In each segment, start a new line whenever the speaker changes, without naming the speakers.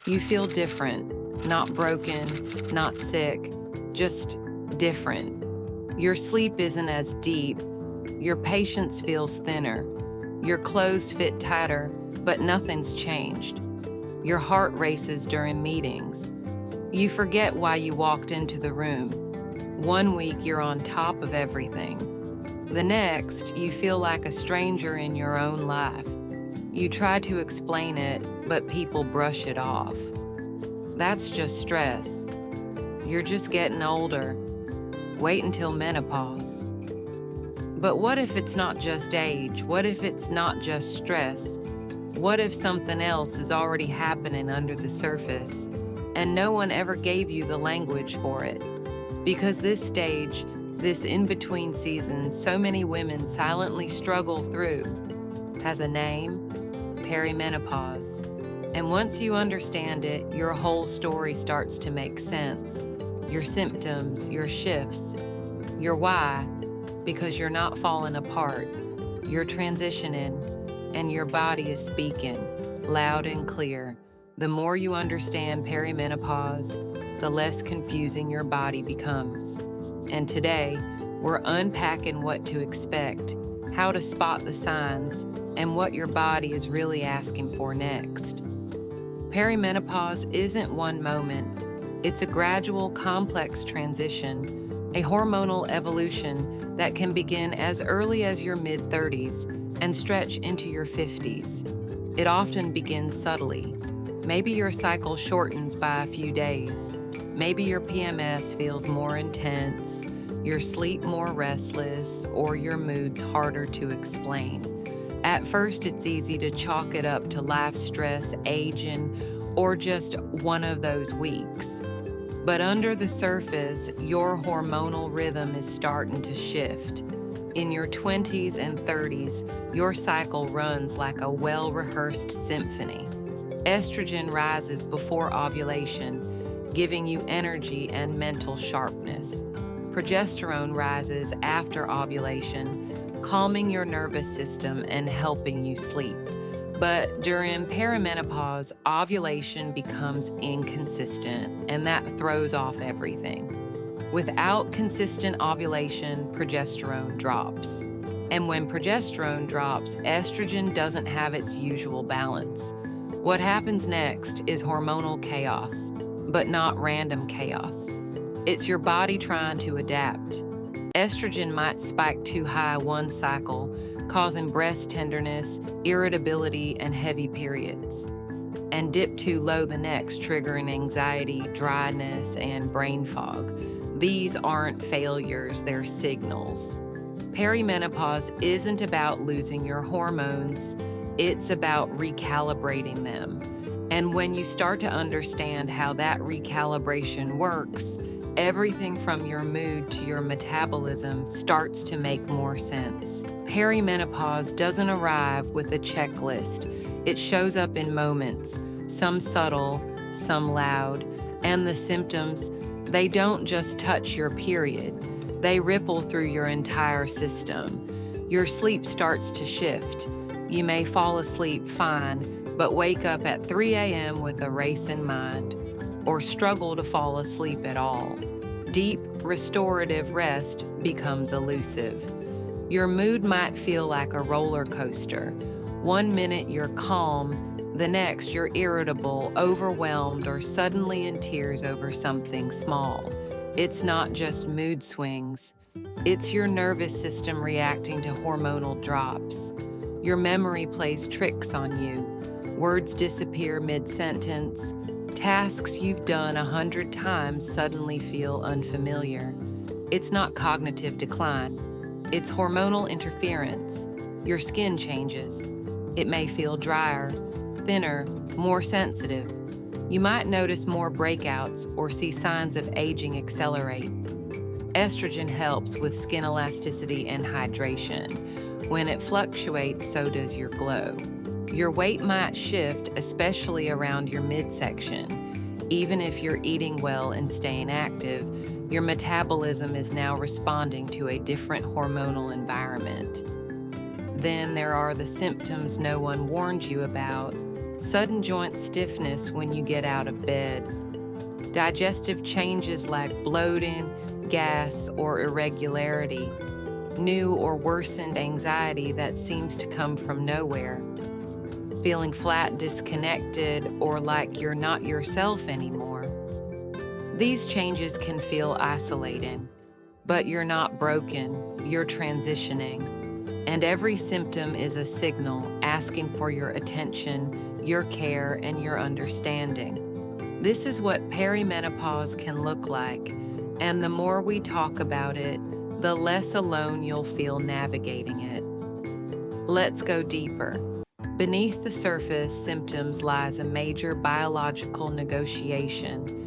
You feel different, not broken, not sick, just different. Your sleep isn't as deep, your patience feels thinner, your clothes fit tighter, but nothing's changed. Your heart races during meetings. You forget why you walked into the room. One week you're on top of everything. The next, you feel like a stranger in your own life. You try to explain it, but people brush it off. That's just stress. You're just getting older. Wait until menopause. But what if it's not just age? What if it's not just stress? What if something else is already happening under the surface and no one ever gave you the language for it? Because this stage, this in-between season, so many women silently struggle through, has a name: perimenopause. And once you understand it, your whole story starts to make sense. Your symptoms, your shifts, your why, because you're not falling apart. You're transitioning, and your body is speaking, loud and clear. The more you understand perimenopause, the less confusing your body becomes. And today, we're unpacking what to expect, how to spot the signs, and what your body is really asking for next. Perimenopause isn't one moment. It's a gradual, complex transition, a hormonal evolution that can begin as early as your mid-30s and stretch into your 50s. It often begins subtly. Maybe your cycle shortens by a few days. Maybe your PMS feels more intense, your sleep more restless, or your mood's harder to explain. At first, it's easy to chalk it up to life stress, aging, or just one of those weeks. But under the surface, your hormonal rhythm is starting to shift. In your 20s and 30s, your cycle runs like a well-rehearsed symphony. Estrogen rises before ovulation, giving you energy and mental sharpness. Progesterone rises after ovulation, calming your nervous system and helping you sleep. But during perimenopause, ovulation becomes inconsistent, and that throws off everything. Without consistent ovulation, progesterone drops. And when progesterone drops, estrogen doesn't have its usual balance. What happens next is hormonal chaos, but not random chaos. It's your body trying to adapt. Estrogen might spike too high one cycle, causing breast tenderness, irritability, and heavy periods, and dip too low the next, triggering anxiety, dryness, and brain fog. These aren't failures, they're signals. Perimenopause isn't about losing your hormones, it's about recalibrating them. And when you start to understand how that recalibration works, everything from your mood to your metabolism starts to make more sense. Perimenopause doesn't arrive with a checklist. It shows up in moments, some subtle, some loud, and the symptoms, they don't just touch your period. They ripple through your entire system. Your sleep starts to shift. You may fall asleep fine, but wake up at 3 a.m. with a racing mind, or struggle to fall asleep at all. Deep, restorative rest becomes elusive. Your mood might feel like a roller coaster. One minute you're calm, the next you're irritable, overwhelmed, or suddenly in tears over something small. It's not just mood swings. It's your nervous system reacting to hormonal drops. Your memory plays tricks on you. Words disappear mid-sentence. Tasks you've done 100 times suddenly feel unfamiliar. It's not cognitive decline. It's hormonal interference. Your skin changes. It may feel drier, thinner, more sensitive. You might notice more breakouts or see signs of aging accelerate. Estrogen helps with skin elasticity and hydration. When it fluctuates, so does your glow. Your weight might shift, especially around your midsection. Even if you're eating well and staying active, your metabolism is now responding to a different hormonal environment. Then there are the symptoms no one warned you about. sudden joint stiffness when you get out of bed, digestive changes like bloating, gas, or irregularity, new or worsened anxiety that seems to come from nowhere, feeling flat, disconnected, or like you're not yourself anymore. These changes can feel isolating, but you're not broken, you're transitioning. And every symptom is a signal asking for your attention, your care, and your understanding. This is what perimenopause can look like, and the more we talk about it, the less alone you'll feel navigating it. Let's go deeper. Beneath the surface symptoms lies a major biological negotiation.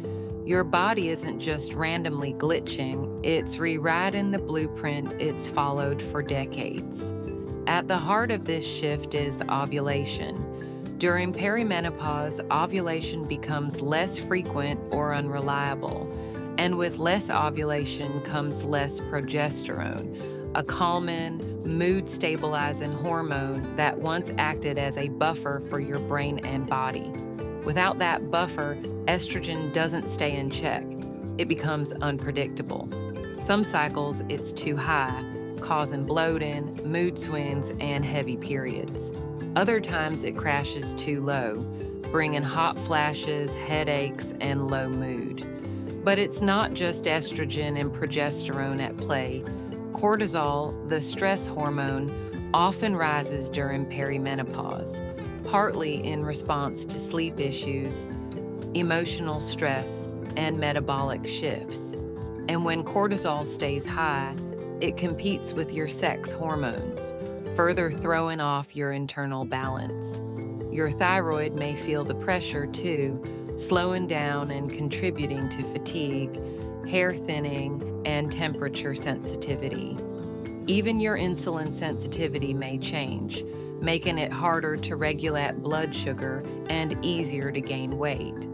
Your body isn't just randomly glitching, it's rewriting the blueprint it's followed for decades. At the heart of this shift is ovulation. During perimenopause, ovulation becomes less frequent or unreliable, and with less ovulation comes less progesterone, a calming, mood-stabilizing hormone that once acted as a buffer for your brain and body. Without that buffer, estrogen doesn't stay in check. It becomes unpredictable. Some cycles, it's too high, causing bloating, mood swings, and heavy periods. Other times, it crashes too low, bringing hot flashes, headaches, and low mood. But it's not just estrogen and progesterone at play. Cortisol, the stress hormone, often rises during perimenopause, partly in response to sleep issues, emotional stress, and metabolic shifts. And when cortisol stays high, it competes with your sex hormones, further throwing off your internal balance. Your thyroid may feel the pressure too, slowing down and contributing to fatigue, hair thinning, and temperature sensitivity. Even your insulin sensitivity may change, making it harder to regulate blood sugar and easier to gain weight.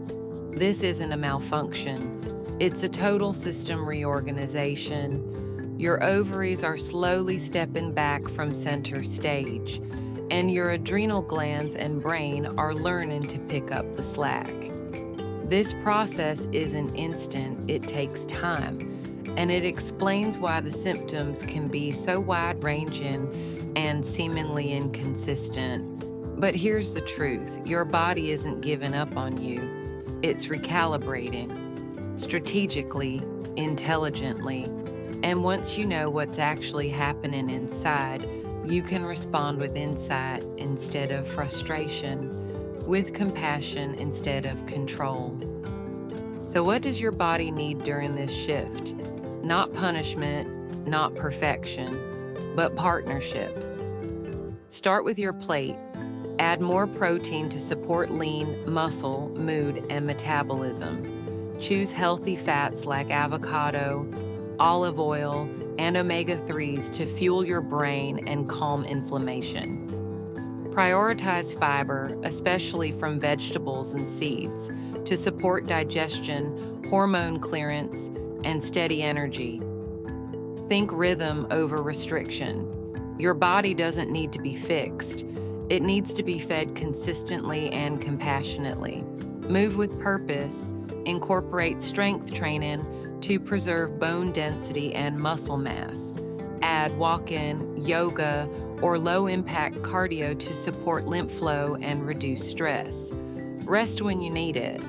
This isn't a malfunction. It's a total system reorganization. Your ovaries are slowly stepping back from center stage, and your adrenal glands and brain are learning to pick up the slack. This process isn't instant, it takes time, and it explains why the symptoms can be so wide-ranging and seemingly inconsistent. But here's the truth, your body isn't giving up on you. It's recalibrating, strategically, intelligently, and once you know what's actually happening inside, you can respond with insight instead of frustration, with compassion instead of control. So what does your body need during this shift? Not punishment, not perfection, but partnership. Start with your plate. Add more protein to support lean, muscle, mood, and metabolism. Choose healthy fats like avocado, olive oil, and omega-3s to fuel your brain and calm inflammation. Prioritize fiber, especially from vegetables and seeds, to support digestion, hormone clearance, and steady energy. Think rhythm over restriction. Your body doesn't need to be fixed. It needs to be fed consistently and compassionately. Move with purpose. Incorporate strength training to preserve bone density and muscle mass. Add walk-in, yoga, or low-impact cardio to support lymph flow and reduce stress. Rest when you need it.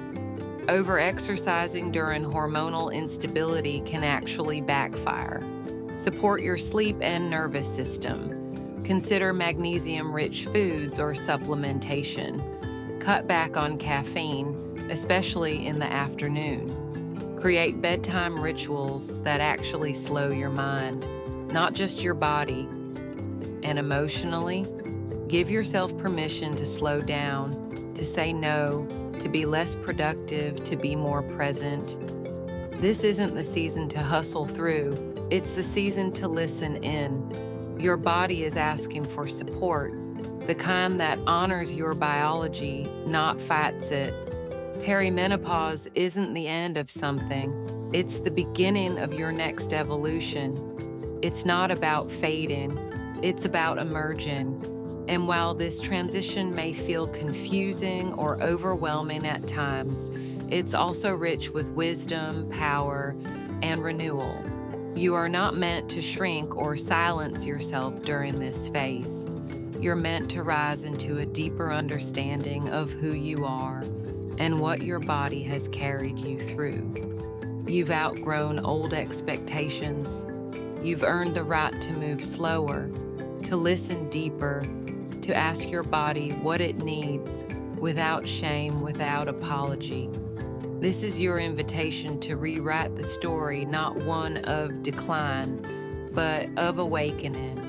Over-exercising during hormonal instability can actually backfire. Support your sleep and nervous system. Consider magnesium-rich foods or supplementation. Cut back on caffeine, especially in the afternoon. Create bedtime rituals that actually slow your mind, not just your body. And emotionally, give yourself permission to slow down, to say no, to be less productive, to be more present. This isn't the season to hustle through, it's the season to listen in. Your body is asking for support, the kind that honors your biology, not fights it. Perimenopause isn't the end of something, it's the beginning of your next evolution. It's not about fading, it's about emerging. And while this transition may feel confusing or overwhelming at times, it's also rich with wisdom, power, and renewal. You are not meant to shrink or silence yourself during this phase. You're meant to rise into a deeper understanding of who you are and what your body has carried you through. You've outgrown old expectations. You've earned the right to move slower, to listen deeper, to ask your body what it needs without shame, without apology. This is your invitation to rewrite the story, not one of decline, but of awakening.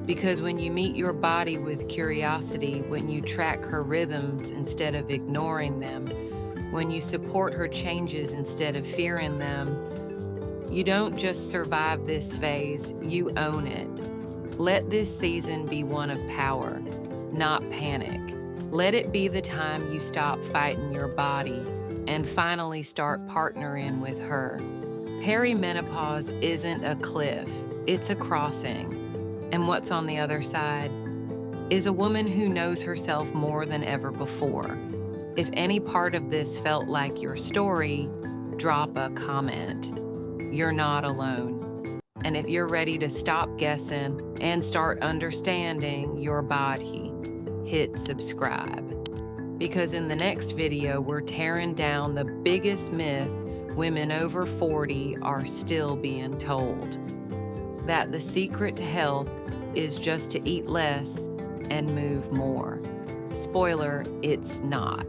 Because when you meet your body with curiosity, when you track her rhythms instead of ignoring them, when you support her changes instead of fearing them, you don't just survive this phase, you own it. Let this season be one of power, not panic. Let it be the time you stop fighting your body and finally start partnering with her. Perimenopause isn't a cliff, it's a crossing. And what's on the other side is a woman who knows herself more than ever before. If any part of this felt like your story, drop a comment. You're not alone. And if you're ready to stop guessing and start understanding your body, hit subscribe. Because in the next video, we're tearing down the biggest myth women over 40 are still being told. That the secret to health is just to eat less and move more. Spoiler, it's not.